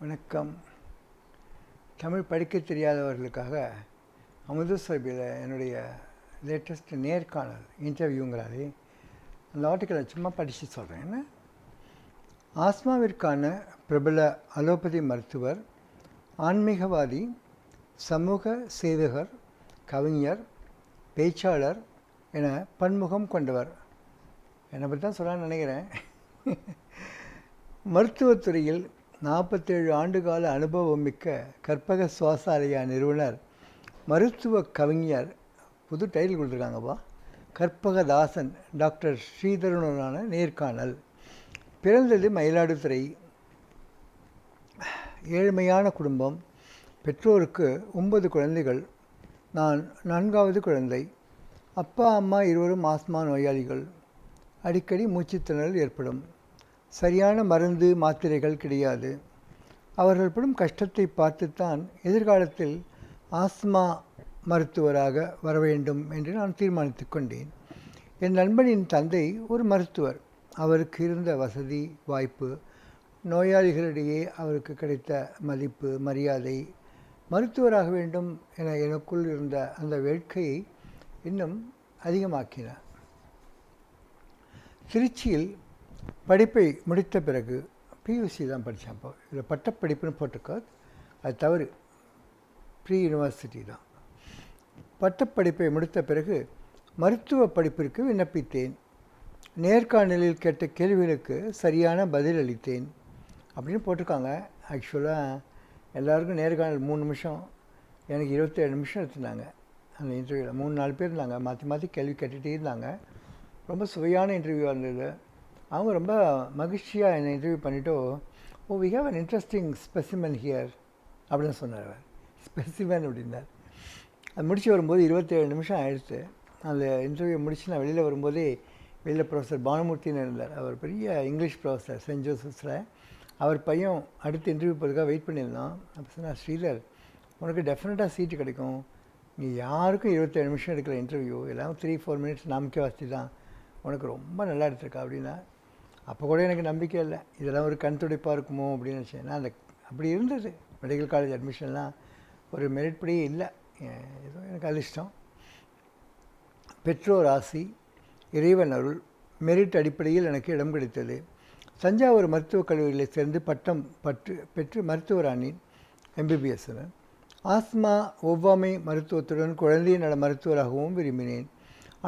வணக்கம். தமிழ் படிக்க தெரியாதவர்களுக்காக அமுதசுரபியில் என்னுடைய லேட்டஸ்ட் நேர்காணல் இன்டர்வியூங்கிறாரே அந்த ஆர்டிக்கலை சும்மா படித்து சொல்கிறேன். என்ன ஆஸ்மாவிற்கான பிரபல அலோபதி மருத்துவர், ஆன்மீகவாதி, சமூக சேவகர், கவிஞர், பேச்சாளர் என பன்முகம் கொண்டவர். என்னை பற்றி தான் சொல்லலான்னு நினைக்கிறேன். மருத்துவத்துறையில் 47 ஆண்டுகால அனுபவம் மிக்க கற்பக சுவாசாலயா நிறுவனர், மருத்துவ கவிஞர், புது டைட்டில் கொடுத்துருக்காங்கப்பா, கற்பகதாசன் டாக்டர் ஸ்ரீதரனுடனான நேர்காணல். பிறந்தது மயிலாடுதுறை. ஏழ்மையான குடும்பம். பெற்றோருக்கு 9 குழந்தைகள். நான் 4வது குழந்தை. அப்பா அம்மா இருவரும் ஆஸ்மா நோயாளிகள். அடிக்கடி மூச்சுத்திணறல் ஏற்படும். சரியான மருந்து மாத்திரைகள் கிடையாது. அவர்கள் படும் கஷ்டத்தை பார்த்துத்தான் எதிர்காலத்தில் ஆஸ்மா மருத்துவராக வர வேண்டும் என்று நான் தீர்மானித்து கொண்டேன். என் நண்பனின் தந்தை ஒரு மருத்துவர். அவருக்கு இருந்த வசதி வாய்ப்பு, நோயாளிகளிடையே அவருக்கு கிடைத்த மதிப்பு மரியாதை, மருத்துவராக வேண்டும் என எனக்குள் இருந்த அந்த வேட்கையை இன்னும் அதிகமாக்கினார். திருச்சியில் படிப்பை முடித்த பிறகு பியூசி தான் படித்தேன். அப்போ இதில் பட்டப்படிப்புன்னு போட்டிருக்காது, அது தவறு, ப்ரீ யூனிவர்சிட்டி தான். பட்டப்படிப்பை முடித்த பிறகு மருத்துவ படிப்பிற்கு விண்ணப்பித்தேன். நேர்காணலில் கேட்ட கேள்விகளுக்கு சரியான பதில் அளித்தேன் அப்படின்னு போட்டிருக்காங்க. ஆக்சுவலாக எல்லாருக்கும் நேர்காணல் 3 நிமிஷம், எனக்கு 27 நிமிஷம் எடுத்துருந்தாங்க. அந்த இன்டர்வியூவில் 3-4 பேர் இருந்தாங்க, மாற்றி மாற்றி கேள்வி கேட்டுகிட்டே இருந்தாங்க. ரொம்ப சுவையான இன்டர்வியூவாக இருந்தது. அவங்க ரொம்ப மகிழ்ச்சியாக என்னை இன்டர்வியூ பண்ணிவிட்டு, oh we have an interesting specimen here அப்படின்னு சொன்னார். அவர் ஸ்பெசிமன் அப்படின்னார். அது முடித்து வரும்போது 27 நிமிஷம் ஆயிடுச்சு. அந்த இன்டர்வியூ முடித்து நான் வெளியில் வரும்போதே வெளியில் ப்ரொஃபஸர் பானுமூர்த்தின்னு இருந்தார். அவர் பெரிய இங்கிலீஷ் ப்ரொஃபஸர் சென்ட் ஜோசப்ஸில். அவர் பையன் அடுத்து இன்டர்வியூ போகிறதுக்காக வெயிட் பண்ணியிருந்தான். அப்போ சொன்னார், ஸ்ரீதர் உனக்கு டெஃபினட்டாக சீட்டு கிடைக்கும், நீ யாருக்கும் 27 நிமிஷம் எடுக்கிற இன்டர்வியூ, எல்லாம் 3-4 மினிட்ஸ் நம்பிக்கை வாசி தான், உனக்கு ரொம்ப நல்லா எடுத்திருக்கா அப்படின்னா. அப்போ கூட எனக்கு நம்பிக்கை இல்லை, இதெல்லாம் ஒரு கண் துடைப்பாக இருக்குமோ அப்படின்னு நினச்சேன். நான் அப்படி இருந்தது. மெடிக்கல் காலேஜ் அட்மிஷன்லாம் ஒரு மெரிட் படியே இல்லை. ஏதோ எனக்கு அதிர்ஷ்டம், பெற்றோர் ஆசி, இறைவன் அருள், மெரிட் அடிப்படையில் எனக்கு இடம் கிடைத்தது. தஞ்சாவூர் மருத்துவக் கல்லூரியில் சேர்ந்து பட்டம் பெற்று மருத்துவரானேன், எம்பிபிஎஸ். ஆஸ்மா ஒவ்வாமை மருத்துவத்துடன் குழந்தை நல மருத்துவராகவும் விரும்பினேன்.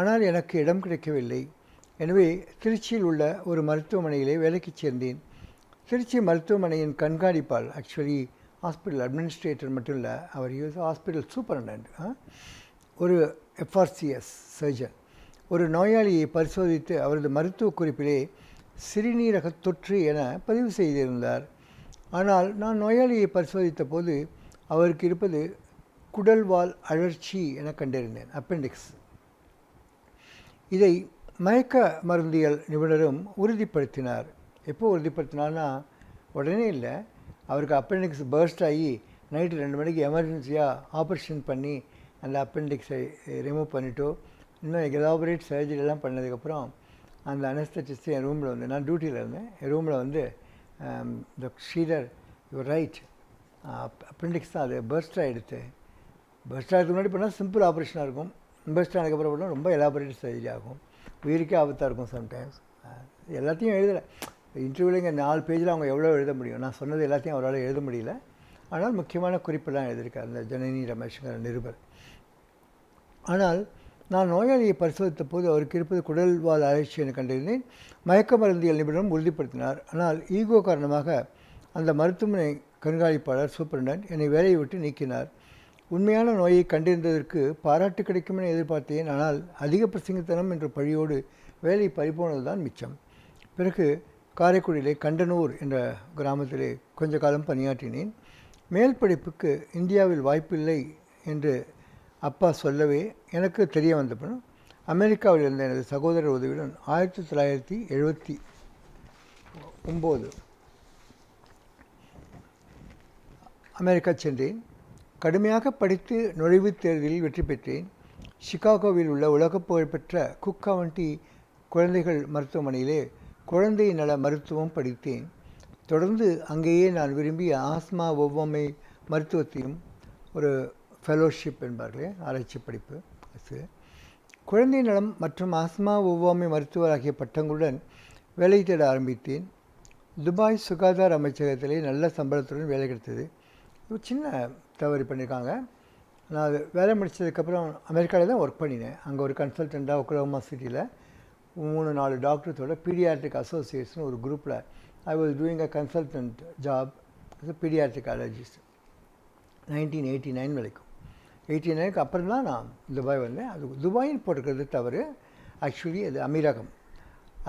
ஆனால் எனக்கு இடம் கிடைக்கவில்லை. எனவே திருச்சியில் உள்ள ஒரு மருத்துவமனையிலே வேலைக்கு சேர்ந்தேன். திருச்சி மருத்துவமனையின் கண்காணிப்பால், ஆக்சுவலி ஹாஸ்பிட்டல் அட்மினிஸ்ட்ரேட்டர் மட்டும் இல்லை, அவர் ஹாஸ்பிட்டல் சூப்பரண்டன்ட், ஒரு எஃப்ஆர்சிஎஸ் சர்ஜன், ஒரு நோயாளியை பரிசோதித்து அவரது மருத்துவ குறிப்பிலே சிறுநீரக தொற்று என பதிவு செய்திருந்தார். ஆனால் நான் நோயாளியை பரிசோதித்த போது அவருக்கு இருப்பது குடல்வால் அழற்சி என கண்டறிந்தேன், அப்பெண்டிக்ஸ். இதை மயக்க மருந்தியல் நிபுணரும் உறுதிப்படுத்தினார். எப்போ உறுதிப்படுத்தினார்னா உடனே இல்லை, அவருக்கு அப்பெண்டிக்ஸ் பர்ஸ்ட் ஆகி நைட்டு 2 மணிக்கு எமர்ஜென்சியாக ஆப்ரேஷன் பண்ணி அந்த அப்பெண்டிக்ஸை ரிமூவ் பண்ணிவிட்டோ, இன்னும் எலாபரேட் சர்ஜரிலாம் பண்ணதுக்கப்புறம் அந்த அனஸ்தட்டிஸ்ட் என் ரூமில் வந்து, நான் டியூட்டியில் இருந்தேன், என் ரூமில் வந்து த ஸ்ரீதர் யுவர் ரைட், அப்பெண்டிக்ஸ் தான் அது பர்ஸ்ட் ஆகிடுச்சு. பர்ஸ்ட் ஆகிறதுக்கு முன்னாடி பண்ணால் சிம்பிள் ஆப்ரேஷனாக இருக்கும், பர்ஸ்ட் ஆனதுக்கப்புறம் பண்ணால் ரொம்ப எலாபரேட் சர்ஜரி ஆகும், உயிருக்கே ஆபத்தாக இருக்கும் சம்டைம்ஸ். எல்லாத்தையும் எழுதலை இன்டர்வியூவில். இங்கே 4 பேஜில் அவங்க எவ்வளோ எழுத முடியும், நான் சொன்னது எல்லாத்தையும் அவரால் எழுத முடியல. ஆனால் முக்கியமான குறிப்பெல்லாம் எழுதியிருக்கார் அந்த ஜனனி ரமேஷ்ங்கிற நிருபர். ஆனால் நான் நோயாளியை பரிசோதித்த போது அவருக்கு இருப்பது குடல்வால் அழற்சி என கண்டறிந்தேன். மயக்க மருந்தியல் நிபுணரும் உறுதிப்படுத்தினார். ஆனால் ஈகோ காரணமாக அந்த மருத்துவமனை கண்காணிப்பாளர் சூப்பரண்டன்ட் என்னை வேலையை விட்டு நீக்கினார். உண்மையான நோயை கண்டறிந்ததற்கு பாராட்டு கிடைக்கும் என எதிர்பார்த்தேன். ஆனால் அதிக பிரசங்கத்தனம் என்ற பழியோடு வேலை பறிபோனது தான் மிச்சம். பிறகு காரைக்குடியிலே கண்டனூர் என்ற கிராமத்திலே கொஞ்ச காலம் பணியாற்றினேன். மேல் படிப்புக்கு இந்தியாவில் வாய்ப்பில்லை என்று அப்பா சொல்லவே எனக்கு தெரிய வந்தபோது அமெரிக்காவில் இருந்த எனது சகோதரர் உதவியுடன் 1979 அமெரிக்கா சென்றேன். கடுமையாக படித்து நுழைவுத் தேர்தலில் வெற்றி பெற்றேன். சிகாகோவில் உள்ள உலக புகழ்பெற்ற குக் கவுண்டி குழந்தைகள் மருத்துவமனையிலே குழந்தை நல மருத்துவம் படித்தேன். தொடர்ந்து அங்கேயே நான் விரும்பி ஆஸ்மா ஒவ்வாமை மருத்துவத்தையும் ஒரு ஃபெலோஷிப் என்பார்களே ஆராய்ச்சி படிப்பு அது குழந்தை நலம் மற்றும் ஆஸ்மா ஒவ்வாமை மருத்துவர் ஆகிய பட்டங்களுடன் வேலை தேட ஆரம்பித்தேன். துபாய் சுகாதார அமைச்சகத்திலே நல்ல சம்பளத்துடன் வேலை கிடைத்தது. ஒரு சின்ன தவறு பண்ணியிருக்காங்க. நான் அது வேலை முடித்ததுக்கப்புறம் அமெரிக்காவில் தான் ஒர்க் பண்ணினேன். அங்கே ஒரு கன்சல்டண்ட்டாக ஒக்லஹோமா சிட்டியில் 3-4 டாக்டர்ஸோட பீடியாட்ரிக் அசோசியேஷன் ஒரு குரூப்பில் I was doing a consultant job paediatric allergist 1989 வரைக்கும். 89க்கு அப்புறம் தான் நான் துபாய் வந்தேன். அது துபாயின்னு போட்டிருக்கிறது தவறு. ஆக்சுவலி அது அமீரகம்,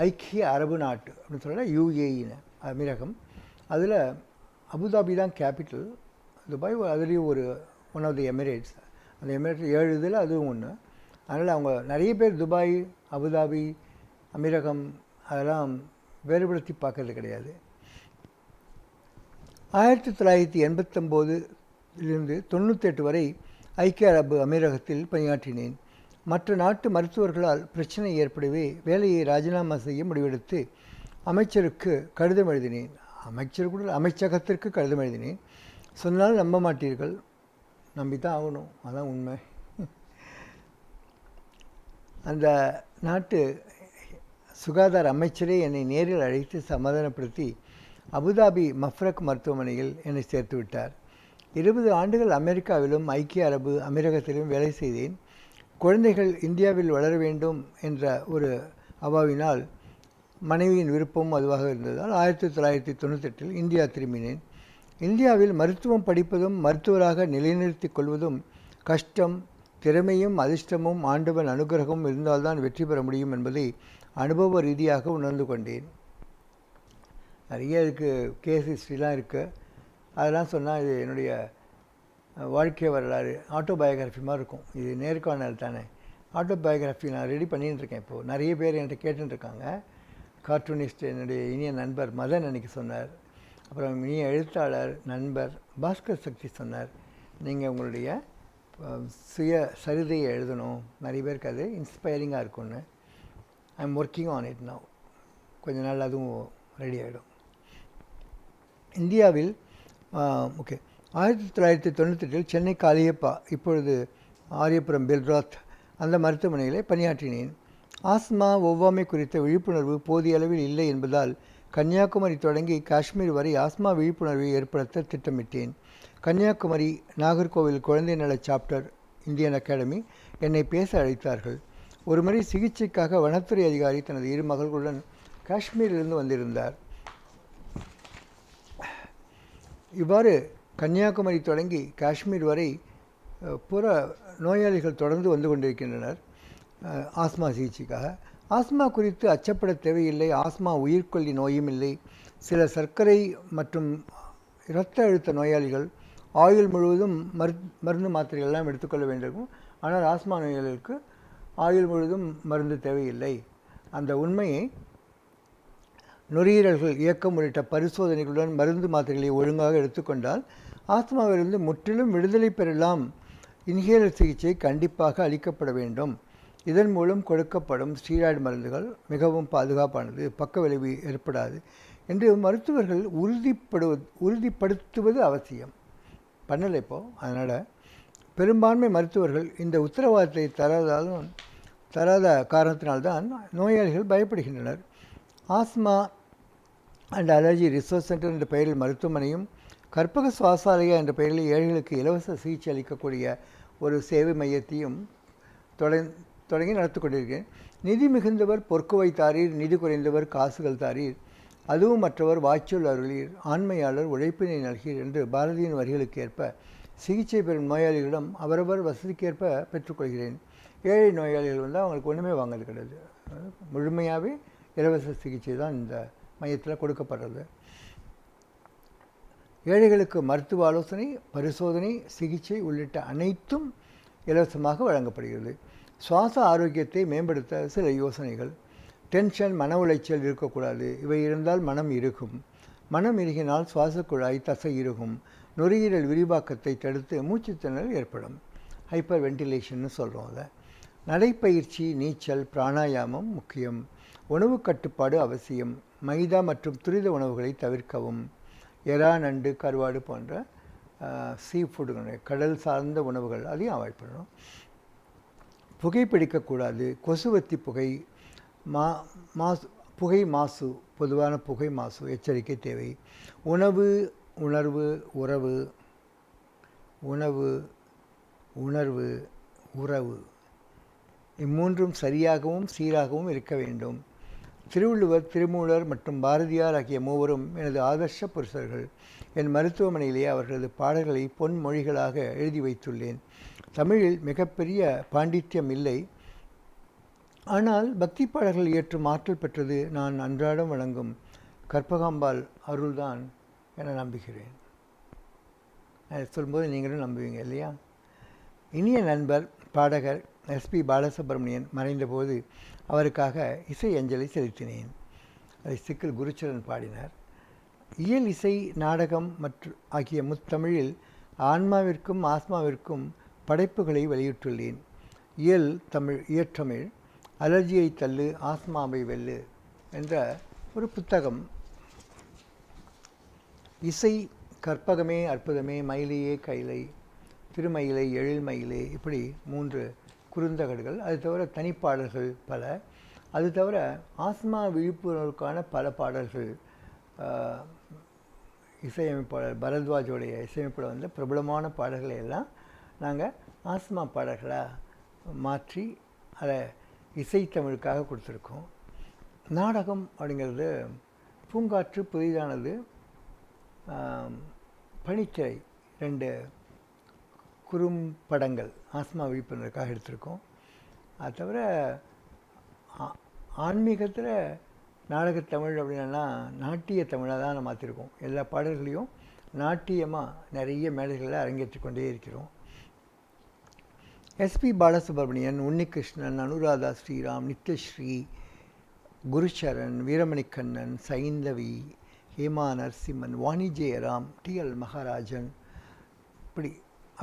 ஐக்கிய அரபு நாட்டு அப்படின்னு சொல்ல யூஏஇன்னு அமீரகம். அதில் அபுதாபி தான் கேபிட்டல். துபாய் அதுலேயும் ஒரு ஒன் ஆஃப் தி எமிரேட்ஸ். அந்த எமிரேட்ஸ் 7 இதில் அதுவும் ஒன்று. அதனால் அவங்க நிறைய பேர் துபாய், அபுதாபி, அமீரகம் அதெல்லாம் வேறுபடுத்தி பார்க்கறது கிடையாது. 1989 98 வரை ஐக்கிய அரபு அமீரகத்தில் பணியாற்றினேன். மற்ற நாட்டு மருத்துவர்களால் பிரச்சனை ஏற்படவே வேலையை ராஜினாமா செய்ய முடிவெடுத்து அமைச்சருக்கு கடிதம் எழுதினேன். அமைச்சகத்திற்கு கடிதம் எழுதினேன். சொன்னால் நம்ப மாட்டீர்கள், நம்பித்தான் ஆகணும், அதான் உண்மை. அந்த நாட்டு சுகாதார அமைச்சரே என்னை நேரில் அழைத்து சமாதானப்படுத்தி அபுதாபி மஃப்ரக் மருத்துவமனையில் என்னை சேர்த்து விட்டார். 20 ஆண்டுகள் அமெரிக்காவிலும் ஐக்கிய அரபு அமீரகத்திலும் வேலை செய்தேன். குழந்தைகள் இந்தியாவில் வளர வேண்டும் என்ற ஒரு அவாவினால் மனைவியின் விருப்பமும் அதுவாக இருந்ததால் 1998 இந்தியா திரும்பினேன். இந்தியாவில் மருத்துவம் படிப்பதும் மருத்துவராக நிலைநிறுத்திக் கொள்வதும் கஷ்டம். திறமையும் அதிர்ஷ்டமும் ஆண்டவன் அனுகிரகமும் இருந்தால்தான் வெற்றி பெற முடியும் என்பதை அனுபவ ரீதியாக உணர்ந்து கொண்டேன். நிறைய இருக்குது, கேஸ் ஹிஸ்ட்ரிலாம் இருக்குது. அதெல்லாம் சொன்னால் இது என்னுடைய வாழ்க்கை வரலாறு ஆட்டோபயோகிராஃபி மாதிரி இருக்கும். இது நேர்காணல் தானே. ஆட்டோபயோகிராஃபி நான் ரெடி பண்ணிட்டுருக்கேன். இப்போது நிறைய பேர் என்கிட்ட கேட்டுருக்காங்க. கார்ட்டூனிஸ்ட் என்னுடைய இனிய நண்பர் மதன் அன்றைக்கி சொன்னார். அப்புறம் இனிய எழுத்தாளர் நண்பர் பாஸ்கர் சக்தி சொன்னார், நீங்கள் உங்களுடைய சுய சரிதையை எழுதணும், நிறைய பேருக்கு அது இன்ஸ்பைரிங்காக இருக்கும்னு. I am working on it now. கொஞ்ச நாள் அதுவும் ரெடி ஆகிடும். இந்தியாவில் 1998 சென்னை காளியப்பா, இப்பொழுது ஆரியபுரம் பெல்ராத் அந்த மருத்துவமனையிலே பணியாற்றினேன். ஆஸ்மா ஒவ்வாமை குறித்த விழிப்புணர்வு போதிய அளவில் இல்லை என்பதால் கன்னியாகுமரி தொடங்கி காஷ்மீர் வரை ஆஸ்மா விழிப்புணர்வை ஏற்படுத்த திட்டமிட்டேன். கன்னியாகுமரி நாகர்கோவில் குழந்தை நல சாப்டர் இந்தியன் அகாடமி என்னை பேச அழைத்தார்கள். ஒருமுறை சிகிச்சைக்காக வனத்துறை அதிகாரி தனது 2 மகள்களுடன் காஷ்மீரிலிருந்து வந்திருந்தார். இவ்வாறு கன்னியாகுமரி தொடங்கி காஷ்மீர் வரை புற நோயாளிகள் தொடர்ந்து வந்து கொண்டிருக்கின்றனர் ஆஸ்மா சிகிச்சைக்காக. ஆஸ்மா குறித்து அச்சப்பட தேவையில்லை. ஆஸ்மா உயிர்கொல்லி நோயும் இல்லை. சில சர்க்கரை மற்றும் இரத்த அழுத்த நோயாளிகள் ஆயுள் முழுவதும் மருந்து மாத்திரைகள் எல்லாம் எடுத்துக்கொள்ள வேண்டியிருக்கும். ஆனால் ஆஸ்மா நோயாளிகளுக்கு ஆயுள் முழுவதும் மருந்து தேவையில்லை. அந்த உண்மையை நுரையீரல்கள் இயக்கம் உள்ளிட்ட பரிசோதனைகளுடன் மருந்து மாத்திரைகளை ஒழுங்காக எடுத்துக்கொண்டால் ஆஸ்மாவிலிருந்து முற்றிலும் விடுதலை பெறலாம். இன்ஹேலர் சிகிச்சை கண்டிப்பாக அளிக்கப்பட வேண்டும். இதன் மூலம் கொடுக்கப்படும் ஸ்டீராய்டு மருந்துகள் மிகவும் பாதுகாப்பானது, பக்க விளைவு ஏற்படாது என்று மருத்துவர்கள் உறுதிப்படுத்துவது அவசியம். பண்ணலை இப்போது. அதனால் பெரும்பான்மை மருத்துவர்கள் இந்த உத்தரவாதத்தை தராத காரணத்தினால்தான் நோயாளிகள் பயப்படுகின்றனர். Asthma and allergy research centre என்ற பெயரில் மருத்துவமனையும், கற்பக சுவாசாலயா என்ற பெயரில் ஏழைகளுக்கு இலவச சிகிச்சை அளிக்கக்கூடிய ஒரு சேவை மையத்தையும் தொடங்கி நடத்தி கொண்டிருக்கிறேன். நிதி மிகுந்தவர் பொற்குவை தாரீர், நிதி குறைந்தவர் காசுகள் தாரீர், அதுவும் மற்றவர் வாய்ச்சொல் அருளீர், ஆண்மையாளர் உழைப்பினை நல்கீர் என்று பாரதியின் வரிகளுக்கு ஏற்ப சிகிச்சை பெறும் நோயாளிகளிடம் அவரவர் வசதிக்கேற்ப பெற்றுக்கொள்கிறேன். ஏழை நோயாளிகள் வந்தால் அவங்களுக்கு ஒன்றுமே வாங்கிறது கிடையாது. முழுமையாகவே இலவச சிகிச்சை தான் இந்த மையத்தில் கொடுக்கப்படுறது. ஏழைகளுக்கு மருத்துவ ஆலோசனை, பரிசோதனை, சிகிச்சை உள்ளிட்ட அனைத்தும் இலவசமாக வழங்கப்படுகிறது. சுவாச ஆரோக்கியத்தை மேம்படுத்த சில யோசனைகள். டென்ஷன், மன உளைச்சல் இருக்கக்கூடாது. இவை இருந்தால் மனம் இறுகும். மனம் இறுகினால் சுவாச குழாய் தசை இறுகும். நுரையீரல் விரிவாக்கத்தை தடுத்து மூச்சுத்திணறல் ஏற்படும். ஹைப்பர் வென்டிலேஷன்னு சொல்கிறோம். அதை நடைப்பயிற்சி, நீச்சல், பிராணாயாமம் முக்கியம். உணவு கட்டுப்பாடு அவசியம். மைதா மற்றும் துரித உணவுகளை தவிர்க்கவும். எறா, நண்டு, கருவாடு போன்ற சீ ஃபுட்டுகள், கடல் சார்ந்த உணவுகள் அதையும் அவாய்ட் பண்ணணும். புகைப்பிடிக்கக்கூடாது. கொசுவத்தி புகை, புகை மாசு, பொதுவான புகை மாசு எச்சரிக்கை தேவை. உணவு, உணர்வு, உறவு, உணவு, உணர்வு, உறவு இம்மூன்றும் சரியாகவும் சீராகவும் இருக்க வேண்டும். திருவள்ளுவர், திருமூலர் மற்றும் பாரதியார் ஆகிய மூவரும் எனது ஆதர்ஷ புருஷர்கள். என் மருத்துவமனையிலேயே அவர்களது பாடல்களை பொன்மொழிகளாக எழுதி வைத்துள்ளேன். தமிழில் மிகப்பெரிய பாண்டித்யம் இல்லை, ஆனால் பக்தி பாடல்கள் இயற்றும் ஆற்றல் பெற்றது நான் அன்றாடம் வழங்கும் கற்பகாம்பாள் அருள்தான் என நம்புகிறேன். நான் சொல்லும்போது நீங்களும் நம்புவீங்க இல்லையா? இனிய நண்பர் பாடகர் எஸ்பி பாலசுப்ரமணியன் மறைந்தபோது அவருக்காக இசை அஞ்சலி செலுத்தினேன். அதை சிக்கல் குருச்சரன் பாடினார். இயல், இசை, நாடகம் மற்றும் ஆகிய முத்தமிழில் ஆன்மாவிற்கும் ஆஸ்மாவிற்கும் படைப்புகளை வெளியிட்டுள்ளேன். இயற்றமிழ் அலர்ஜியை தள்ளு, ஆஸ்மாவை வெல்லு என்ற ஒரு புத்தகம். இசை கற்பகமே அற்புதமே, மயிலையே கைலை, திருமயிலை, எழில்மயிலே, இப்படி 3 குறுந்தகடுகள். அது தவிர தனிப்பாடல்கள் பல. அது தவிர ஆஸ்மா விழிப்புணர்வுக்கான பல பாடல்கள். இசையமைப்பாளர் பரத்வாஜோடைய இசையமைப்பில் வந்து பிரபலமான பாடல்களை எல்லாம் நாங்கள் ஆஸ்மா பாடல்களாக மாற்றி அதை இசைத்தமிழுக்காக கொடுத்துருக்கோம். நாடகம் அப்படிங்கிறது பூங்காற்று, புதிதானது, பனிச்சிறை 2 குறும்படங்கள் ஆஸ்மா விழிப்புணர்வுக்காக எடுத்திருக்கோம். அது தவிர ஆன்மீகத்தில் நாடகத்தமிழ் அப்படின்னா நாட்டிய தமிழாக தான் நம்ம மாற்றிருக்கோம். எல்லா பாடல்களையும் நாட்டியமாக நிறைய மேடைகளில் அரங்கேற்றி கொண்டே இருக்கிறோம். எஸ்பி பாலசுப்ரமணியன், உன்னிகிருஷ்ணன், அனுராதா ஸ்ரீராம், நித்யஸ்ரீ, குருச்சரன், வீரமணிக்கண்ணன், சைந்தவி, ஹேமா நரசிம்மன், வாணி ஜெயராம், டிஎல் மகாராஜன், இப்படி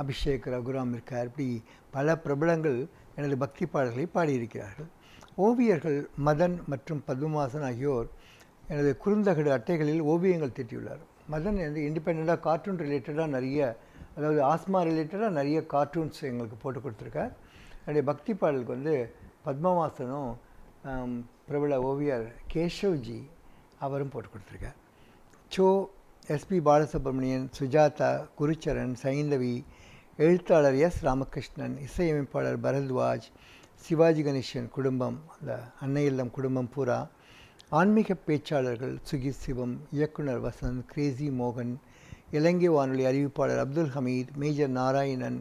அபிஷேக் ரகுராம் இருக்கார். இப்படி பல பிரபலங்கள் எனது பக்தி பாடல்களை பாடியிருக்கிறார்கள். ஓவியர்கள் மதன் மற்றும் பத்மவாசன் ஆகியோர் எனது குறுந்தகடு அட்டைகளில் ஓவியங்கள் தீட்டியுள்ளார். மதன் வந்து இண்டிபெண்ட்டாக கார்ட்டூன் ரிலேட்டடாக நிறைய, அதாவது ஆஸ்மா ரிலேட்டடாக நிறைய கார்ட்டூன்ஸ் எங்களுக்கு போட்டு கொடுத்துருக்கார். என்னுடைய பக்தி பாடலுக்கு வந்து பத்மவாசனும் பிரபல ஓவியர் கேஷவ்ஜி அவரும் போட்டு கொடுத்துருக்கார். எஸ்பி பாலசுப்ரமணியன், சுஜாதா, குருச்சரன், சைந்தவி, எழுத்தாளர் எஸ் ராமகிருஷ்ணன், இசையமைப்பாளர் பரத்வாஜ், சிவாஜி கணேசன் குடும்பம், அந்த அன்னை இல்லம் குடும்பம் பூரா, ஆன்மீக பேச்சாளர்கள் சுகித் சிவம், இயக்குனர் வசந்த், கிரேசி மோகன், இலங்கை வானொலி அறிவிப்பாளர் அப்துல் ஹமீத், மேஜர் நாராயணன்,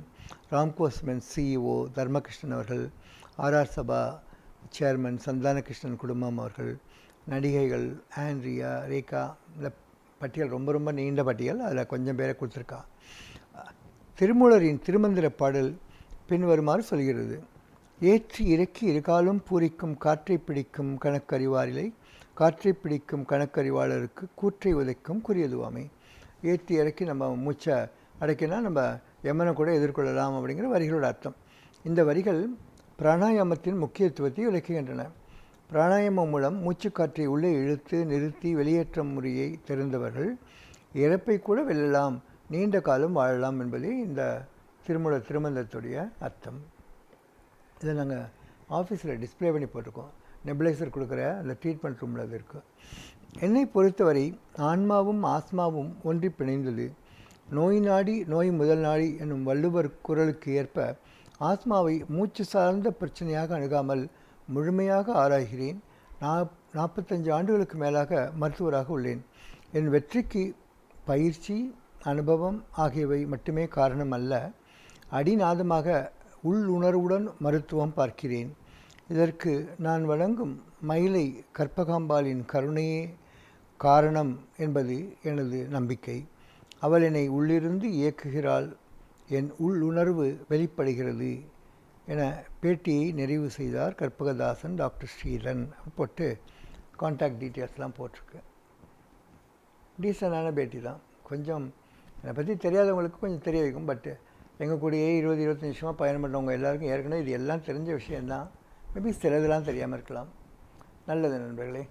ராம்கோஸ்மென் சிஇஓ தர்மகிருஷ்ணன் அவர்கள், ஆர்ஆர் சபா சேர்மன் சந்தானகிருஷ்ணன் குடும்பம் அவர்கள், நடிகைகள் ஆண்ட்ரியா, ரேகா, இந்த பட்டியல் ரொம்ப ரொம்ப நீண்ட பட்டியல், அதில் கொஞ்சம் பேரை கொடுத்துருக்கா. திருமூலரின் திருமந்திர பாடல் பின்வருமாறு சொல்கிறது: ஏற்றி இறக்கி இருகாலும் பூரிக்கும் காற்றை பிடிக்கும் கணக்கறிவாரிலை, காற்றை பிடிக்கும் கணக்கறிவாளருக்கு கூற்றை உதைக்கும் குறியதுவாமே. ஏற்றி இறக்கி நம்ம மூச்சை அடைக்கினா நம்ம யமனை கூட எதிர்கொள்ளலாம் அப்படிங்கிற வரிகளோட அர்த்தம். இந்த வரிகள் பிராணாயாமத்தின் முக்கியத்துவத்தை விளக்குகின்றன. பிராணாயாமம் மூலம் மூச்சுக்காற்றை உள்ளே இழுத்து நிறுத்தி வெளியேற்றும் முறையை தெரிந்தவர்கள் இறப்பை கூட வெல்லலாம், நீண்ட காலம் வாழலாம் என்பதே இந்த திருமூலர் திருமந்திரத்துடைய அர்த்தம். இதை நாங்கள் ஆஃபீஸில் டிஸ்பிளே பண்ணி போட்டிருக்கோம். நெபுலைசர் கொடுக்குற அந்த ட்ரீட்மெண்ட் ரூமில் அது இருக்குது. என்னை பொறுத்தவரை ஆன்மாவும் ஆஸ்மாவும் ஒன்றி பிணைந்தது. நோய் நாடி நோய் முதல் நாடி என்னும் வள்ளுவர் குரலுக்கு ஏற்ப ஆஸ்மாவை மூச்சு சார்ந்த பிரச்சனையாக அணுகாமல் முழுமையாக ஆராய்கிறேன். 45 ஆண்டுகளுக்கு மேலாக மருத்துவராக உள்ளேன். என் வெற்றிக்கு பயிற்சி, அனுபவம் ஆகியவை மட்டுமே காரணம் அல்ல. அடிநாதமாக உள்ளுணர்வுடன் மருத்துவம் பார்க்கிறேன். இதற்கு நான் வழங்கும் மயிலை கற்பகாம்பாளின் கருணையே காரணம் என்பது எனது நம்பிக்கை. அவள் என்னை உள்ளிருந்து இயக்குகிறாள், என் உள்ளுணர்வு வெளிப்படுகிறது என பேட்டியை நிறைவு செய்தார் கற்பகதாசன் டாக்டர் ஸ்ரீதரன். போட்டு கான்டாக்ட் டீட்டெயில்ஸ்லாம் போட்டிருக்கு. டீசனான பேட்டி தான். கொஞ்சம் என்னை பற்றி தெரியாதவங்களுக்கு கொஞ்சம் தெரிய வைக்கும். பட்டு எங்கள் கூடயே 20-25 வருஷமாக பயணம் பண்ணுறவங்க எல்லாருக்கும் ஏற்கனவே இது எல்லாம் தெரிஞ்ச விஷயந்தான். மேபி சிலதெல்லாம் தெரியாமல் இருக்கலாம். நல்லது நண்பர்களே.